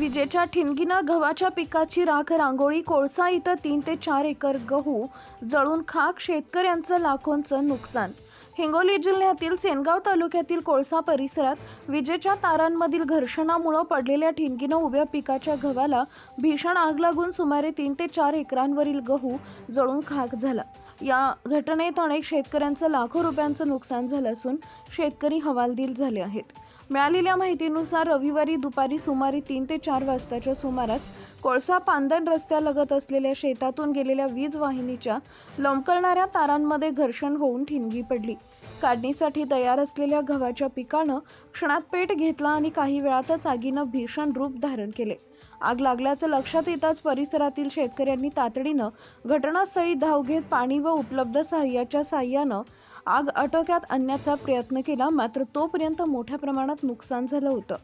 विजेच्या ठिणगीनं गव्हाच्या पिकाची राख रांगोळी. कोळसा इथं 3 ते 4 एकर गहू जळून खाक. शेतकऱ्यांचं लाखोंचं नुकसान. हिंगोली जिल्ह्यातील सेनगाव तालुक्यातील कोळसा परिसरात विजेच्या तारांमधील घर्षणामुळे पडलेल्या ठिणगीनं उभ्या पिकाच्या गव्हाला भीषण आग लागून सुमारे 3 ते 4 एकरांवरील गहू जळून खाक झाला. या घटनेत अनेक शेतकऱ्यांचं लाखो रुपयांचं नुकसान झालं असून शेतकरी हवालदिल झाले आहेत. मिळालेल्या माहितीनुसार रविवारी दुपारी सुमारे 3 ते 4 वाजताच्या सुमारास कोळसा पांदण रस्त्यालगत असलेल्या शेतातून गेलेल्या वीज वाहिनीच्या लोंबकळणाऱ्या तारांमध्ये घर्षण होऊन ठिणगी पडली. काढणीसाठी तयार असलेल्या गव्हाच्या पिकानं क्षणात पेट घेतला आणि काही वेळातच आगीनं भीषण रूप धारण केले. आग लागल्याचं लक्षात येताच परिसरातील शेतकऱ्यांनी तातडीनं घटनास्थळी धाव घेत पाणी व उपलब्ध साहाय्याच्या साहाय्यानं आग आटोक्यात आणण्याचा प्रयत्न केला, मात्र तोपर्यंत मोठ्या प्रमाणात नुकसान झालं होतं.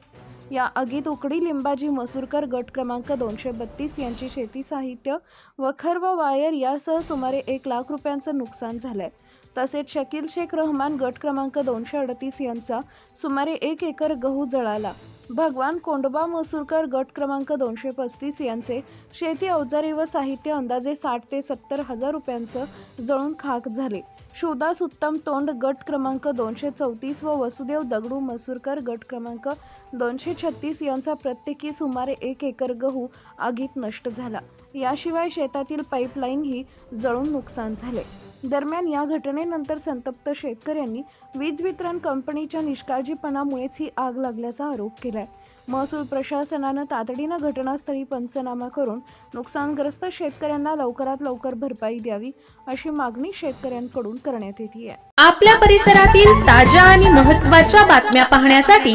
या आगीत उकडी लिंबाजी मसूरकर गट क्रमांक 232 यांची शेती साहित्य, वखर व वायर यासह सुमारे 1 लाख रुपयांचं नुकसान झालंय. तसेच शकील शेख रहमान गट क्रमांक 238 यांचा सुमारे 1 एकर गहू जळाला. भगवान कोंडोबा मसूरकर गट क्रमांक 235 यांचे शेती अवजारे व साहित्य अंदाजे 60 ते 70 हजार रुपयांचं जळून खाक झाले. शिवदास उत्तम तोंड गट क्रमांक 234 व वसुदेव दगडू मसूरकर गट क्रमांक 236 यांचा प्रत्येकी सुमारे 1 एकर गहू आगीत नष्ट झाला. याशिवाय शेतातील पाईपलाईनही जळून नुकसान झाले. दरम्यान या घटनेनंतर संतप्त शेतकऱ्यांनी वीज वितरण कंपनीच्या निष्काळजीपणामुळेच ही आग लागल्याचा आरोप केलाय. महसूल प्रशासनानं तातडीनं घटनास्थळी पंचनामा करून नुकसानग्रस्त शेतकऱ्यांना लवकरात लवकर भरपाई द्यावी अशी मागणी शेतकऱ्यांकडून करण्यात येते. आपल्या परिसरातील ताज्या आणि महत्त्वाच्या बातम्या पाहण्यासाठी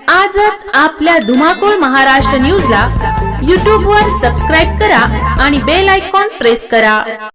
आजच आपल्या धुमाकूळ महाराष्ट्र न्यूजला YouTube वर सबस्क्राईब करा आणि बेल आयकॉन प्रेस करा.